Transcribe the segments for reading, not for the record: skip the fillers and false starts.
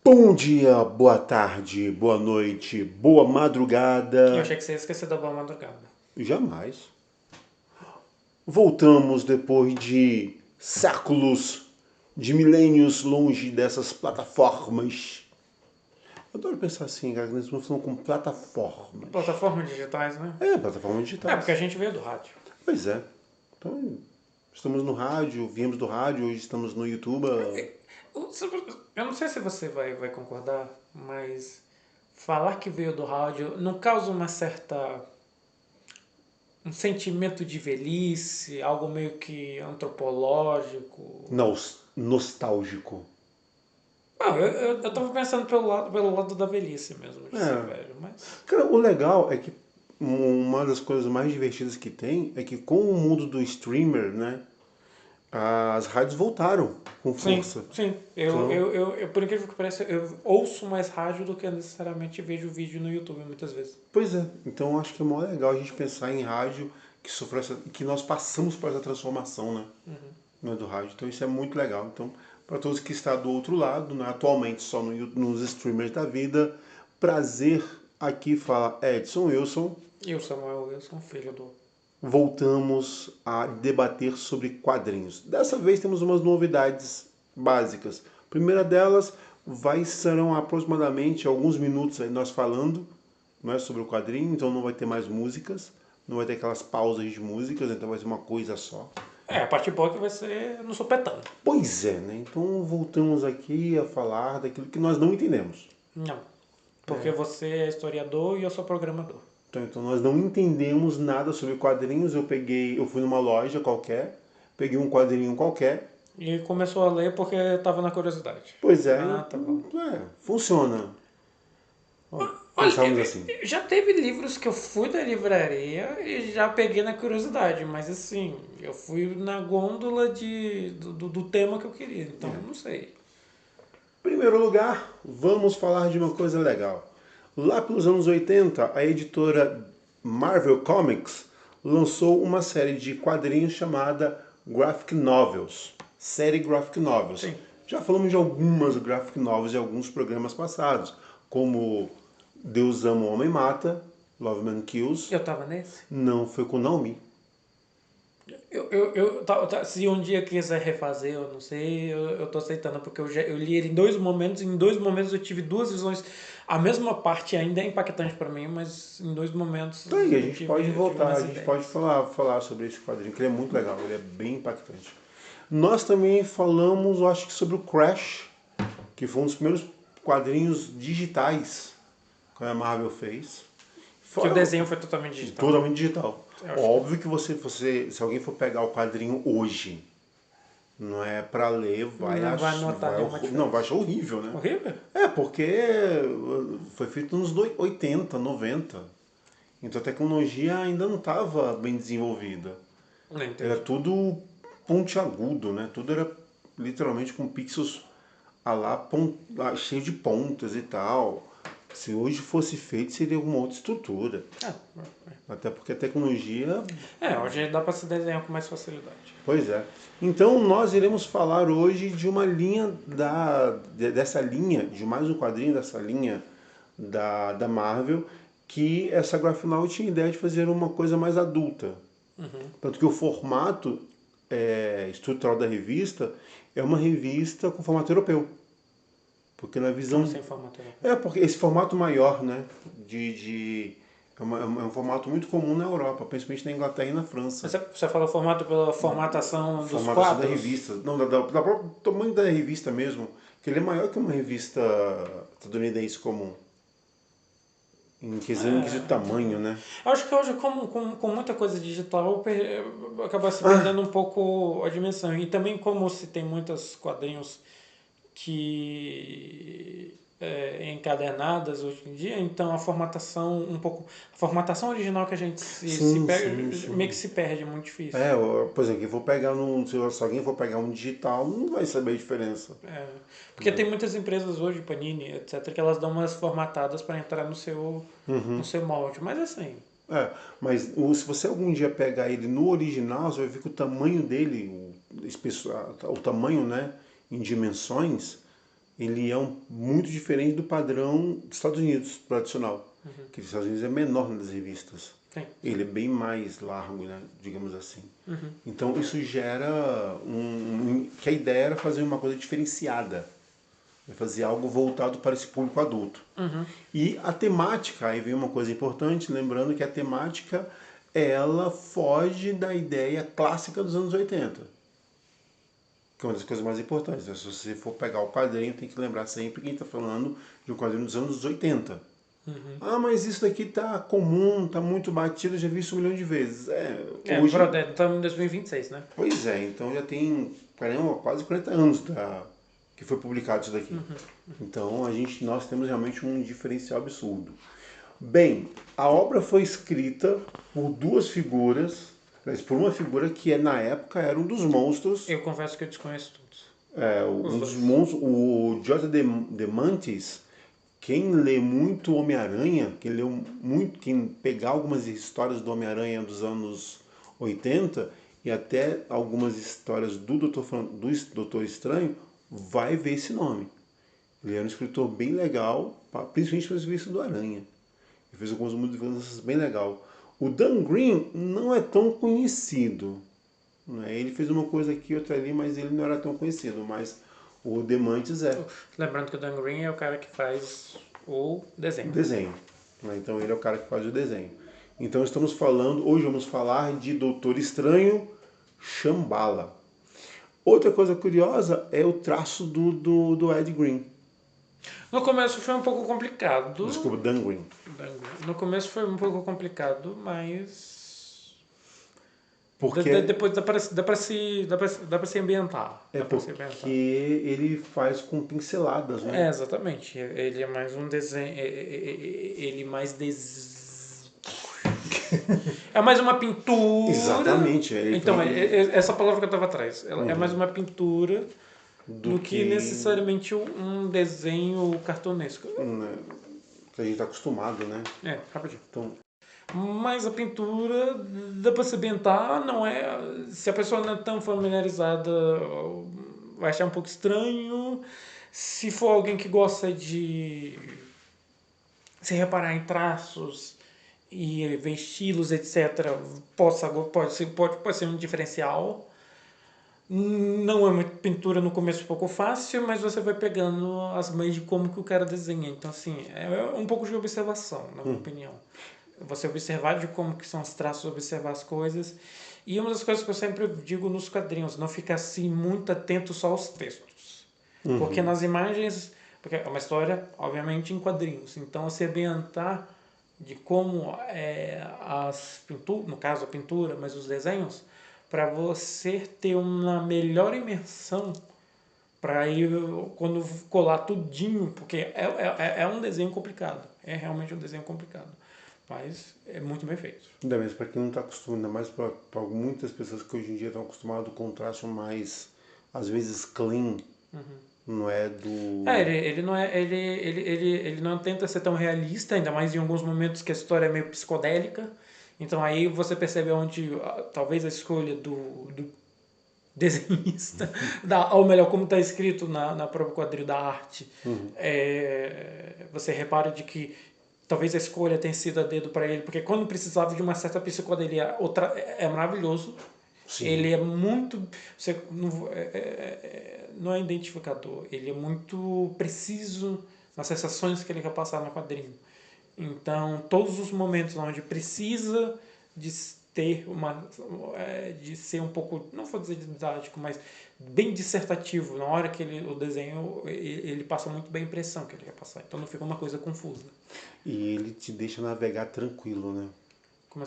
Bom dia, boa tarde, boa noite, boa Eu madrugada. achei que você ia esquecer da boa madrugada. Jamais. Voltamos depois de séculos, de milênios longe dessas plataformas. Eu adoro pensar assim, cara, que nós estamos falando com plataformas. Plataformas digitais, né? Plataformas É, porque a digitais. gente veio do rádio. Pois é. Então, estamos no rádio, viemos do rádio, hoje estamos no YouTube. Eu não sei se você vai concordar, mas falar que veio do rádio não causa uma certa. Um sentimento de velhice, algo meio que antropológico. Nostálgico. Não, eu tava pensando pelo lado da velhice mesmo, de ser É. velho, mas. Cara, o legal é que uma das coisas mais divertidas que tem é que com o mundo do streamer, né, as rádios voltaram com Sim, força. sim. Então, Por incrível que pareça, eu ouço mais rádio do que necessariamente vejo vídeo no YouTube muitas vezes. pois é. Então eu acho que é mó legal a gente pensar em rádio que sofreu que nós passamos por essa transformação, né, no do rádio. Então isso é muito legal. Então, para todos que estão do outro lado, né, atualmente só nos streamers da vida, prazer aqui fala Edson Wilson. E o Samuel Wilson, filho do. Voltamos a debater sobre quadrinhos. Dessa vez temos umas novidades básicas. A primeira delas serão aproximadamente alguns minutos aí nós falando, não é, sobre o quadrinho, então não vai ter mais músicas, não vai ter aquelas pausas de músicas, então vai ser uma coisa só. É, a parte boa que vai ser no supetão. Pois é, né? Então voltamos aqui a falar daquilo que nós não entendemos. Não. Porque você é historiador e eu sou programador. Então nós não entendemos nada sobre quadrinhos. Eu fui numa loja qualquer, peguei um quadrinho qualquer. E começou a ler porque estava na curiosidade. Pois é, Ah, tá bom. funciona. Ó, Olha, pensamos assim. já teve livros que eu fui da livraria e já peguei na curiosidade, mas assim, eu fui na gôndola do tema que eu queria, então não sei. Em primeiro lugar, vamos falar de uma coisa legal. Lá pelos anos 80, a editora Marvel Comics lançou uma série de quadrinhos chamada Graphic Novels. Série Graphic Novels. Sim. Já falamos de algumas Graphic Novels em alguns programas passados, como Deus Ama o Homem Mata, Love Man Kills. Eu tava nesse? Não foi com Naomi. Se um dia quiser refazer, eu não sei, eu tô aceitando, porque eu li ele em dois momentos, e em dois momentos eu tive duas visões. A mesma parte ainda é impactante pra mim, mas em dois momentos Então aí, a eu gente tive, pode eu tive voltar, a umas gente pode ideias. falar sobre esse quadrinho, que ele é muito legal, ele é bem impactante. Nós também falamos, eu acho que sobre o Crash, que foi um dos primeiros quadrinhos digitais que a Marvel fez. Que o Fora desenho foi totalmente digital. totalmente digital. Eu acho que Óbvio que se alguém for pegar o quadrinho hoje, não é pra ler, não vai notar nenhuma não, vai diferença. achar horrível, né? Horrível? É, porque foi feito nos 80, 90. Então a tecnologia ainda não estava bem desenvolvida. Não Era entendi. tudo pontiagudo, né? Tudo era literalmente com pixels cheio de pontas e tal. Se hoje fosse feito, seria alguma outra estrutura. Ah, Até porque a tecnologia. hoje dá pra se desenhar com mais facilidade. Pois é. Então nós iremos falar hoje de uma linha dessa linha, de mais um quadrinho dessa linha da Marvel, que essa graphic novel tinha a ideia de fazer uma coisa mais adulta. Tanto que o formato estrutural da revista é uma revista com formato europeu. Porque na Como visão. assim, formato europeu? Porque esse formato maior, né? É um formato muito comum na Europa, principalmente na Inglaterra e na França. Você falou formato pela formatação dos Formatação da quadros? revista. Não, da próprio tamanho da revista mesmo. Que ele é maior que uma revista estadunidense comum. Em quesito tamanho, né? Eu acho que hoje, com muita coisa digital, acaba se perdendo um pouco a dimensão. E também como se tem muitos quadrinhos que encadernadas hoje em dia, então a formatação a formatação original que a gente Sim, sim, meio que sim. se perde, é muito difícil. Por exemplo, se alguém for pegar um digital, não vai saber a diferença. É, porque tem muitas empresas hoje, Panini, etc, que elas dão umas formatadas para entrar no seu molde, mas assim, Mas se você algum dia pegar ele no original, você vai ver que o tamanho dele, o tamanho, né, em dimensões, ele é muito diferente do padrão dos Estados Unidos tradicional, que nos Estados Unidos é menor nas revistas. Sim. Ele é bem mais largo, né, digamos assim. Então isso gera que a ideia era fazer uma coisa diferenciada, fazer algo voltado para esse público adulto. E a temática, aí vem uma coisa importante, lembrando que a temática ela foge da ideia clássica dos anos 80, que é uma das coisas mais importantes. Se você for pegar o quadrinho, tem que lembrar sempre que a gente está falando de um quadrinho dos anos 80. Ah, mas isso daqui tá comum, tá muito batido, já vi isso 1 milhão de vezes. Hoje, Estamos em 2026, né? pois é, então já tem quase 40 anos que foi publicado isso daqui. Então nós temos realmente um diferencial absurdo. Bem, a obra foi escrita por duas figuras, por uma figura que na época era um dos monstros. Eu confesso que eu desconheço todos. Um dos monstros, o Jota de Mantis. Quem lê muito Homem-Aranha, quem pegar algumas histórias do Homem-Aranha dos anos 80 e até algumas histórias do Doutor Estranho, vai ver esse nome. Ele era um escritor bem legal, principalmente para o serviço do Aranha. Ele fez algumas mudanças bem legal. O Dan Green não é tão conhecido. Né? Ele fez uma coisa aqui, outra ali, mas ele não era tão conhecido. Mas o Demantis é. Lembrando que o Dan Green é o cara que faz o desenho. O desenho. Né? Então ele é o cara que faz o desenho. Então hoje vamos falar de Doutor Estranho Shambhala. Outra coisa curiosa é o traço do Ed Green. No começo foi um pouco complicado. Desculpa, Dan Green. No começo foi um pouco complicado, mas Porque depois dá pra se ambientar. porque ele faz com pinceladas, né? Exatamente. Ele é mais um desenho. É mais uma pintura. Exatamente. Então, essa palavra que eu estava atrás. Ela é mais uma pintura do que necessariamente um desenho cartunesco. Que a gente está acostumado, né? Rapidinho. Então, mas a pintura dá para se ambientar, não é. Se a pessoa não é tão familiarizada, vai achar um pouco estranho. Se for alguém que gosta de se reparar em traços e ver estilos, etc., pode ser um diferencial. Não é uma pintura no começo um pouco fácil, mas você vai pegando as manhas de como que o cara desenha. Então, assim, é um pouco de observação, na minha opinião. Você observar de como que são os traços, observar as coisas. E uma das coisas que eu sempre digo nos quadrinhos, não ficar assim muito atento só aos textos. Porque nas imagens, porque é uma história, obviamente, em quadrinhos. Então, se ambientar de como as pinturas, no caso a pintura, mas os desenhos, para você ter uma melhor imersão, para ir quando colar tudinho, porque é um desenho complicado, é realmente um desenho complicado, mas é muito bem feito. Ainda mais para quem não está acostumado, ainda mais para muitas pessoas que hoje em dia estão acostumadas com um traço mais, às vezes, clean, não é do... Ele não tenta ser tão realista, ainda mais em alguns momentos que a história é meio psicodélica. Então aí você percebe onde talvez a escolha do desenhista, ou melhor, como está escrito na própria quadrilha da arte, você repara de que talvez a escolha tenha sido a dedo para ele, porque quando precisava de uma certa psicodelia, é maravilhoso. Sim. Ele é muito... Você não é identificador, ele é muito preciso nas sensações que ele quer passar no quadrinho. Então, todos os momentos onde precisa de ter de ser um pouco, não vou dizer didático, mas bem dissertativo, na hora que o desenho, ele passa muito bem a impressão que ele quer passar. Então não fica uma coisa confusa. E ele te deixa navegar tranquilo, né?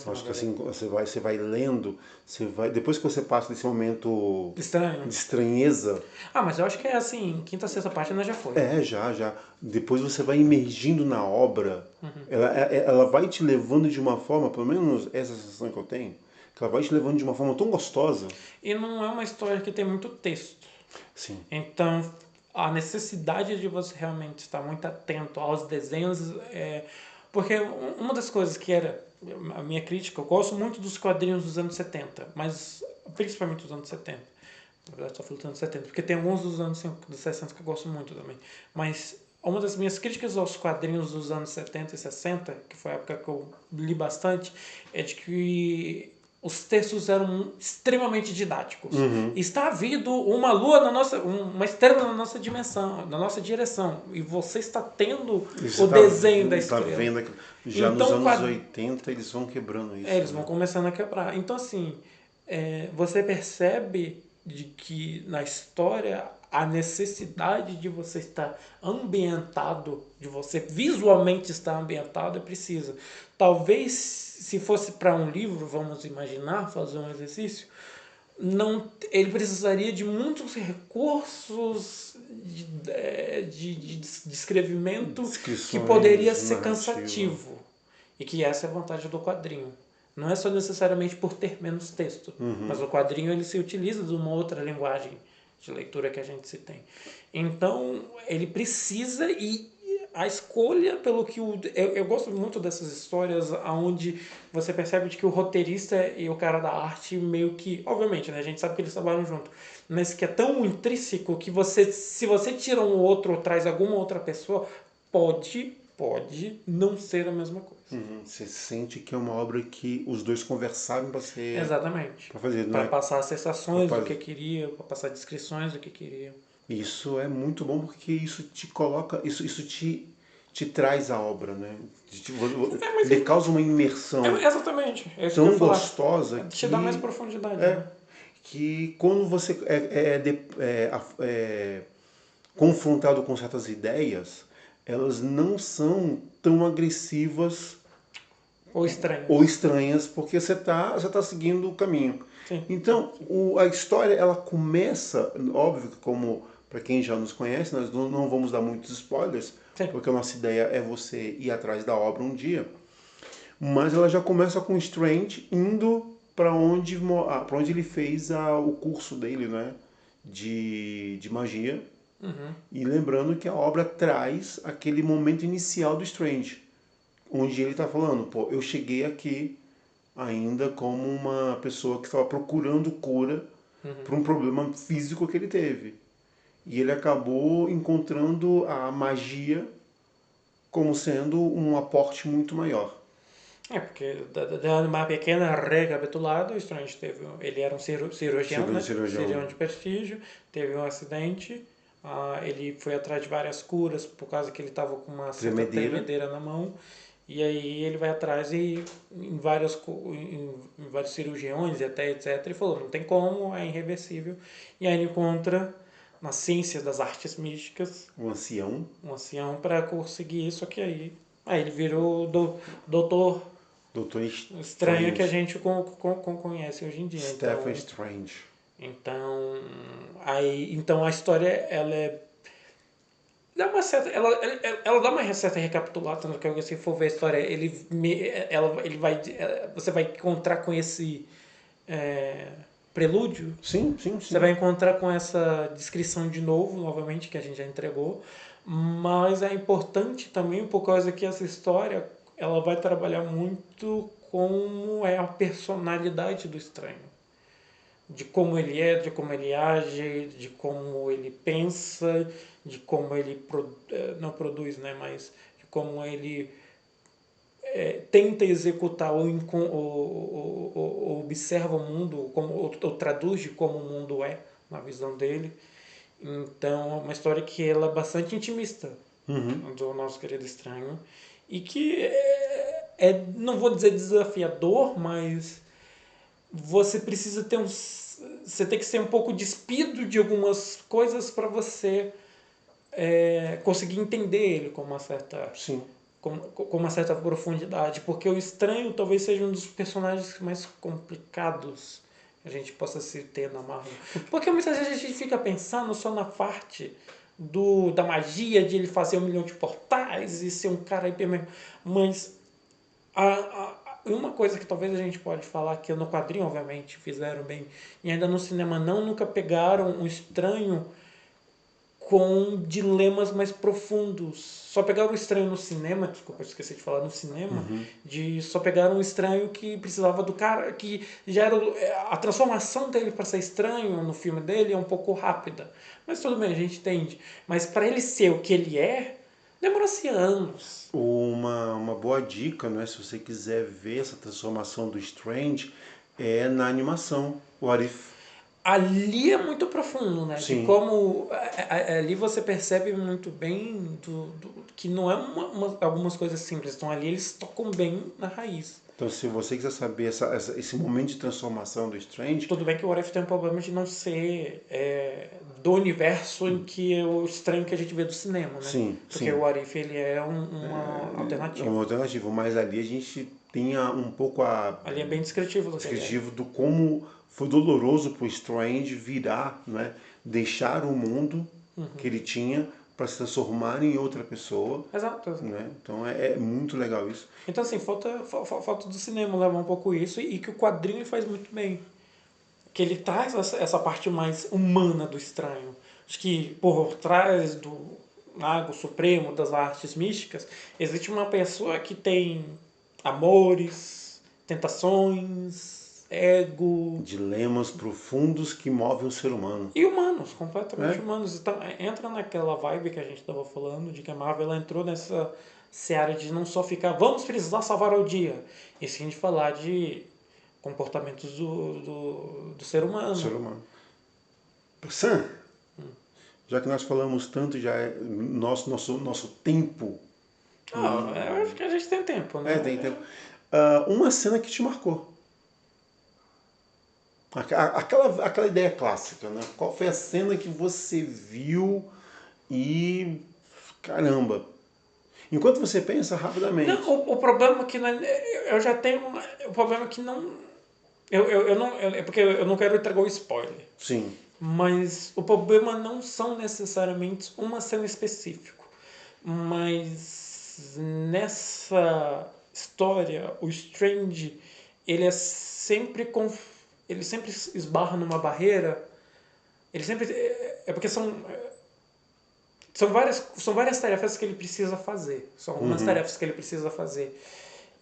Acho que assim, você vai lendo, depois que você passa desse momento estranho, de estranheza... mas eu acho que é assim, quinta, sexta página já foi. Já. Depois você vai imergindo na obra, ela vai te levando de uma forma, pelo menos essa sensação que eu tenho, que ela vai te levando de uma forma tão gostosa. E não é uma história que tem muito texto. Sim. Então, a necessidade de você realmente estar muito atento aos desenhos porque uma das coisas que era a minha crítica, eu gosto muito dos quadrinhos dos anos 70, mas principalmente dos anos 70. Na verdade, só falei dos anos 70, porque tem alguns dos anos dos 60 que eu gosto muito também. Mas uma das minhas críticas aos quadrinhos dos anos 70 e 60, que foi a época que eu li bastante, é de que os textos eram extremamente didáticos. Está havendo uma lua na nossa, uma estrela na nossa dimensão, na nossa direção, e você está tendo Você o desenho da tá estrela. vendo aqui, já nos Então, anos 80 eles vão quebrando isso, eles né? vão começando a quebrar. Então, assim, você percebe de que na história a necessidade de você estar ambientado, de você visualmente estar ambientado é precisa. Talvez se fosse para um livro, vamos imaginar, fazer um exercício, não, ele precisaria de muitos recursos de descrevimento que poderia Descrições, ser narrativa. cansativo. E que essa é a vantagem do quadrinho. Não é só necessariamente por ter menos texto, mas o quadrinho ele se utiliza de uma outra linguagem de leitura que a gente se tem. Então, ele precisa e a escolha pelo que eu gosto muito dessas histórias onde você percebe de que o roteirista e o cara da arte meio que, obviamente, né, a gente sabe que eles trabalham junto, mas que é tão intrínseco que você, se você tira um outro ou traz alguma outra pessoa, pode não ser a mesma coisa. Você sente que é uma obra que os dois conversaram para ser, Exatamente. para fazer, não Para é? passar sensações do Rapaz, que queria, para passar descrições do que queria. isso é muito bom porque isso te coloca, isso te traz a obra, né? Mas Ele causa uma imersão exatamente, é isso que eu tão ia falar. gostosa Te dá mais que profundidade, é né? que quando você é confrontado com certas ideias, elas não são tão agressivas Ou estranhas. ou estranhas, porque você tá seguindo o caminho. Sim, sim, Então, sim. a história ela começa, óbvio que como para quem já nos conhece, nós não vamos dar muitos spoilers, Sim. porque a nossa ideia é você ir atrás da obra um dia, mas ela já começa com Strange indo para onde ele fez o curso dele, né, de magia. E lembrando que a obra traz aquele momento inicial do Strange, onde ele está falando, pô, eu cheguei aqui ainda como uma pessoa que estava procurando cura para um problema físico que ele teve. E ele acabou encontrando a magia como sendo um aporte muito maior. Porque, dando uma pequena recapitulada, o Strange ele era um cirurgião, Segundo né? cirurgião Cirurgião de prestígio, teve um acidente, ele foi atrás de várias curas por causa que ele estava com uma certa tremedeira, tremedeira na mão, e aí ele vai atrás e em vários cirurgiões e até etc, ele falou, não tem como, é irreversível, e aí ele encontra na ciência das artes místicas um ancião, um ancião para conseguir isso, que aí ele virou doutor Doutor estranho que a Strange, gente conhece hoje em dia. Stephen Strange. Então a história ela dá uma certa ela dá uma certa recapitulada tanto que se for ver a história ele vai você vai encontrar com esse prelúdio. Sim, sim, Você vai sim. encontrar com essa descrição de novo, novamente, que a gente já entregou. Mas é importante também por causa que essa história ela vai trabalhar muito como é a personalidade do estranho. De como ele é, de como ele age, de como ele pensa, de como ele não produz, né, mas de como ele tenta executar ou observa o mundo, ou traduz de como o mundo é, na visão dele. Então, é uma história que ela é bastante intimista do nosso querido estranho. E que não vou dizer desafiador, mas você precisa ter você tem que ser um pouco despido de algumas coisas para você conseguir entender ele com uma certa Sim. com uma certa profundidade, porque o estranho talvez seja um dos personagens mais complicados que a gente possa se ter na Marvel. Porque muitas vezes a gente fica pensando só na parte da magia, de ele fazer 1 milhão de portais e ser um cara hiper... Mas uma coisa que talvez a gente pode falar, que no quadrinho, obviamente, fizeram bem, e ainda no cinema não, nunca pegaram um estranho com dilemas mais profundos. Só pegaram o estranho no cinema, desculpa, eu esqueci de falar no cinema, de só pegaram um estranho que precisava do cara, que já era a transformação dele para ser estranho no filme dele é um pouco rápida. Mas tudo bem, a gente entende. Mas para ele ser o que ele é, demorou-se anos. Uma boa dica, né, se você quiser ver essa transformação do Strange, é na animação, What If. Ali é muito profundo, né? De Sim. como ali você percebe muito bem que não é algumas coisas simples. Então ali eles tocam bem na raiz. Então, se você quiser saber esse momento de transformação do Strange, Tudo bem que o What If tem um problema de não ser do universo em que o estranho que a gente vê do cinema, né? sim, Porque sim, o What If ele é uma é alternativa. uma alternativa, mas ali a gente tem um pouco a Ali é bem descritivo do que ele é. descritivo do como foi doloroso para o Strange virar, né, deixar o mundo que ele tinha para se transformar em outra pessoa. Exato. Né? Então é muito legal isso. Então, assim, falta do cinema levar um pouco isso e que o quadrinho faz muito bem. Que ele traz essa parte mais humana do estranho. Acho que por trás do Mago Supremo, das artes místicas, existe uma pessoa que tem amores, tentações, ego. Dilemas profundos que movem o ser humano. E humanos, completamente humanos. Então, entra naquela vibe que a gente estava falando, de que a Marvel ela entrou nessa seara de não só ficar, vamos precisar salvar o dia, e sim de falar de comportamentos do ser humano. Ser humano. Sam, já que nós falamos tanto, já é nosso tempo. Eu acho que a gente tem tempo, né? Tem tempo. Uma cena que te marcou. Aquela ideia clássica, né? Qual foi a cena que você viu e... Caramba! Enquanto você pensa rapidamente. Não, o problema é que eu já tenho. O problema é que não. Eu não. É porque eu não quero entregar o spoiler. Sim. Mas o problema não são necessariamente uma cena específica. Mas nessa história, o Strange, ele é sempre ele sempre esbarra numa barreira. Ele sempre é porque são várias tarefas que ele precisa fazer. São algumas tarefas que ele precisa fazer.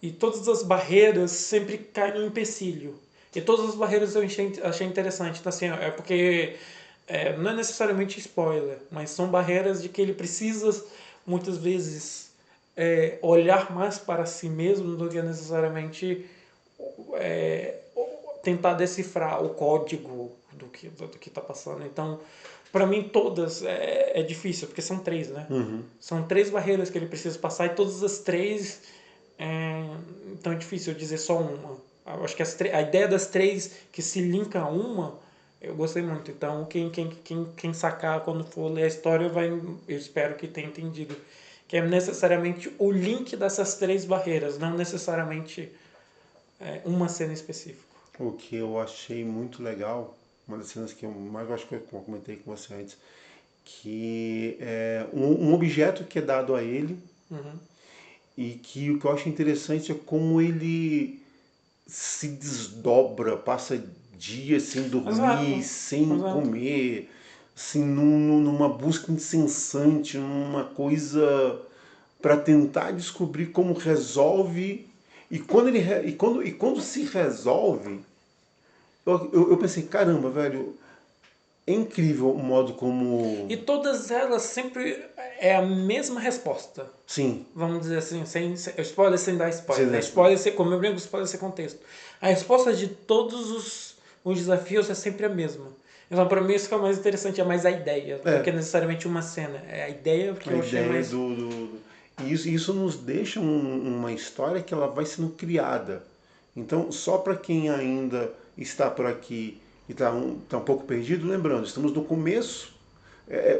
E todas as barreiras sempre caem no empecilho. E todas as barreiras eu achei interessante. Então, assim, é porque não é necessariamente spoiler, mas são barreiras de que ele precisa, muitas vezes, olhar mais para si mesmo do que necessariamente tentar decifrar o código do que está passando. Então, para mim, todas é difícil, porque são três, né? São três barreiras que ele precisa passar e todas as três. Então é difícil eu dizer só uma. Eu acho que a ideia das três que se linka a uma, eu gostei muito. Então, quem sacar quando for ler a história, eu espero que tenha entendido. Que é necessariamente o link dessas três barreiras, não necessariamente uma cena específica. O que eu achei muito legal, uma das cenas que eu mais acho que eu comentei com você antes, que é um objeto que é dado a ele e que o que eu acho interessante é como ele se desdobra, passa dias sem dormir, sem comer, assim, numa busca incessante, numa coisa para tentar descobrir como resolve. E quando se resolve, eu pensei, caramba, velho, é incrível o modo como... E todas elas sempre é a mesma resposta. Sim. Vamos dizer assim, sem spoiler sem dar spoiler. Sem Spoiler sem, como eu brinco, spoiler sem contexto. A resposta de todos os desafios é sempre a mesma. Então, para mim, isso que é o mais interessante, é mais a ideia, do que necessariamente uma cena. É a ideia que eu achei mais... E isso nos deixa uma história que ela vai sendo criada. Então, só para quem ainda está por aqui e está um pouco perdido, lembrando, estamos no começo,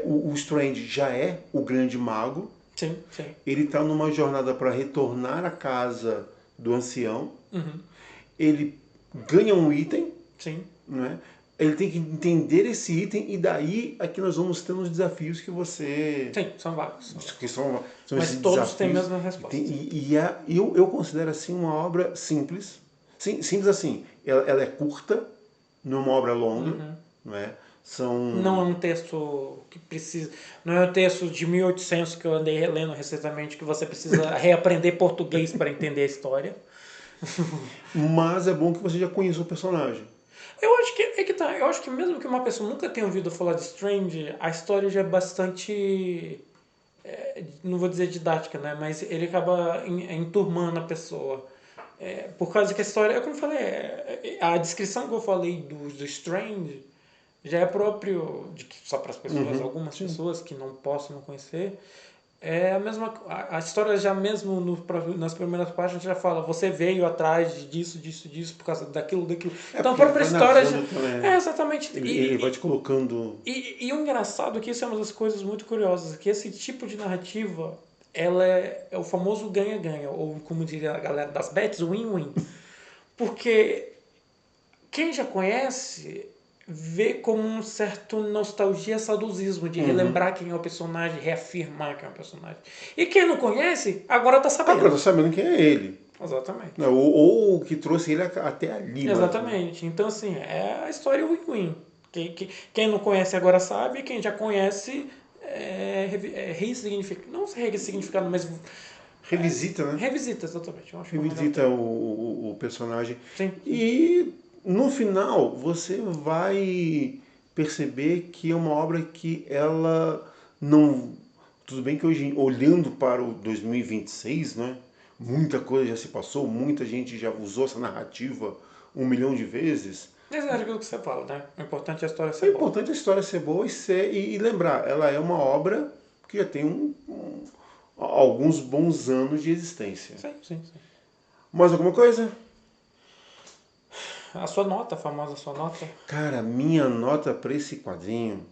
o Strange já é o grande mago. Sim, sim. Ele está numa jornada para retornar à casa do ancião. Ele ganha um item. Sim. Né? Ele tem que entender esse item e daí aqui nós vamos ter uns desafios que você... Sim, são vários. Que são mas todos têm a mesma resposta. Eu considero assim uma obra simples. Simples assim, ela é curta, não é uma obra longa, não é? Não é um texto que precisa... Não é um texto de 1800 que eu andei relendo recentemente, que você precisa reaprender português para entender a história. Mas é bom que você já conheça o personagem. Eu acho que é que tá. Eu acho que mesmo que uma pessoa nunca tenha ouvido falar de Strange, a história já é bastante, não vou dizer didática, né? Mas ele acaba enturmando a pessoa. Por causa que a história, é como eu falei, a descrição que eu falei do Strange já é próprio só para as pessoas, algumas Sim. pessoas que não possam conhecer. É a mesma. A história já mesmo nas primeiras páginas já fala, você veio atrás disso, disso, disso, por causa daquilo, daquilo. Então a Porque ele própria vai história já. narrando também, É, né? exatamente. Ele vai te colocando... E o engraçado é que isso é uma das coisas muito curiosas, que esse tipo de narrativa, ela é o famoso ganha-ganha, ou como diria a galera das bets, win-win. Porque quem já conhece vê como um certo nostalgia, saudosismo, de relembrar quem é o personagem, reafirmar quem é o personagem. E quem não conhece, agora tá Agora sabendo. tá sabendo quem é ele. Exatamente. Né? Ou o que trouxe ele até ali, mas... Exatamente. Então, assim, é a história win-win. Quem não conhece agora sabe, quem já conhece ressignifica. Não ressignificado, mas Revisita, né? revisita, exatamente. Eu acho que é o melhor Revisita termo. o personagem. Sim, sim. E no final você vai perceber que é uma obra que ela não... Tudo bem que hoje, olhando para o 2026, né? Muita coisa já se passou, muita gente já usou essa narrativa 1 milhão de vezes. Mas é aquilo que você fala, né? O importante é a história O ser boa. importante é a história ser boa e lembrar, ela é uma obra que já tem alguns bons anos de existência. Sim, sim, sim. Mais alguma coisa? A sua nota, a famosa sua nota. Cara, minha nota para esse quadrinho,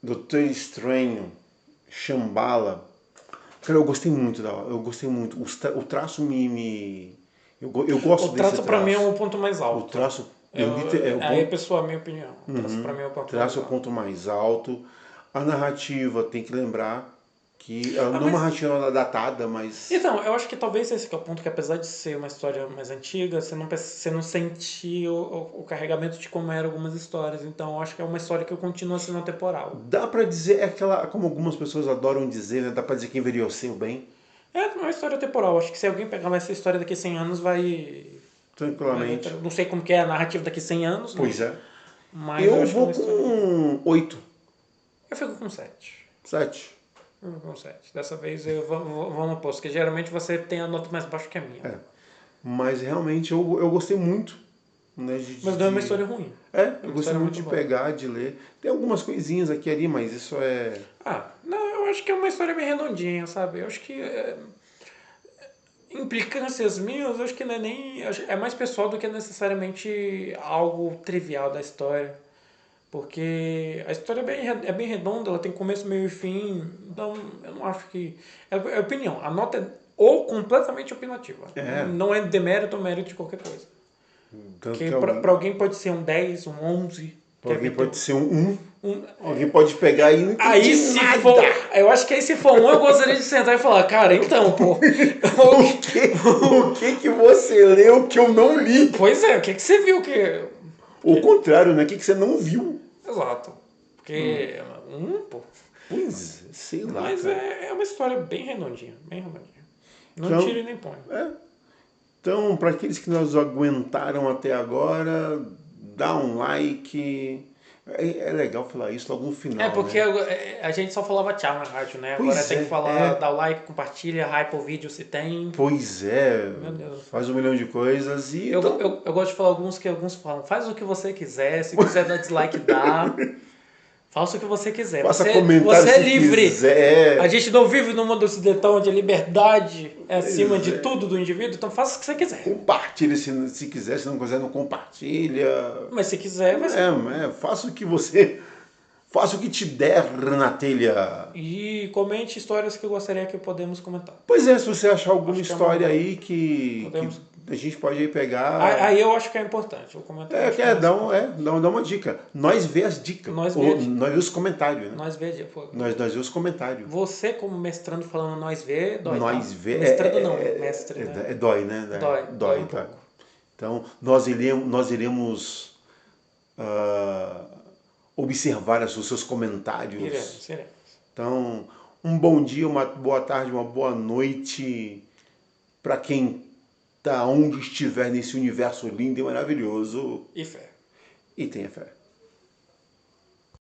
Doutor Estranho, Shambhala, cara, eu gostei muito eu gostei muito. O traço eu O gosto desse traço pra mim é traço. o ponto mais O alto. traço, é o Aí, ponto, pessoal, a minha opinião. O traço pra mim é o ponto mais traço é o alto. ponto mais alto. A narrativa, tem que lembrar que ela Ah, não é uma mas narrativa datada, mas... então, eu acho que talvez esse que é o ponto, que apesar de ser uma história mais antiga, você não sentia o carregamento de como eram algumas histórias. Então, eu acho que é uma história que continua sendo atemporal. Dá pra dizer, é aquela, como algumas pessoas adoram dizer, né? Dá pra dizer que envelheceu bem, É uma história atemporal. Acho que se alguém pegar essa história daqui a 100 anos, tranquilamente. não sei como que é a narrativa daqui a 100 anos, né? Pois é. Mas eu Eu acho que é uma vou história. com 8, Eu fico com 7. 7. Eu fico com 7. Dessa vez vamos pôr, porque geralmente você tem a nota mais baixa que a minha. É. Mas realmente eu gostei muito, né, Mas não é uma história ruim. É eu uma gostei história muito muito de boa. pegar, de ler. Tem algumas coisinhas aqui e ali, mas isso é... Ah, não, eu acho que é uma história bem redondinha, sabe? Eu acho que implicâncias minhas, eu acho que não é nem. É mais pessoal do que necessariamente algo trivial da história. Porque a história é bem redonda, ela tem começo, meio e fim. Então, eu não acho que. É opinião. A nota é ou completamente opinativa. É, Não é demérito ou mérito de qualquer coisa. tanto Porque que pra alguém pode ser um 10 um 11 quer alguém ver pode ser um, um, alguém pode pegar e não aí entender se nada. for. Eu acho que aí se for um, eu gostaria de sentar e falar, cara, então, pô. O que você leu que eu não li? Pois é, o que você viu que. O contrário, né? O que você não viu? Exato. Porque. Pô. Pois, sei lá, Mas cara. é uma história bem redondinha, bem redondinha. Não Então, tira e nem põe. então, para aqueles que nos aguentaram até agora, dá um like. É legal falar isso logo no É final, porque né? a gente só falava tchau na rádio, né? Agora Pois tem que é, falar, dá o like, compartilha, hype o vídeo se tem. pois é, Meu Deus do céu. faz 1 milhão de coisas e então... Eu gosto de falar alguns que alguns falam, faz o que você quiser, se quiser dar dislike, dá. Faça o que você quiser. Faça Você comentário é se livre. A quiser. gente não vive num mundo ocidental onde a liberdade é acima Pois de é. tudo do indivíduo, então faça o que você quiser. Compartilhe se quiser, se não quiser, não compartilha. Mas se quiser, vai ser bom. Faça o que você... Faça o que te der na telha. E comente histórias que eu gostaria que podemos comentar. Pois é, se você achar alguma Acho que é uma história boa. aí que Podemos. a gente pode aí pegar... Aí eu acho que é importante. O comentário acho que é mais importante. Dá uma dica. Nós vê as dicas. Nós vê a dica. Nós vê os comentários, né? Nós vê, pô. Nós vê os comentários. Você, como mestrando, falando nós vê, dói. Nós Tá? vê... Mestrando não, mestre, né? Dói, né? Dói um tá? pouco. Então, nós iremos observar os seus comentários. Iremos. Então, um bom dia, uma boa tarde, uma boa noite para quem está onde estiver nesse universo lindo e maravilhoso. E fé. E tenha fé.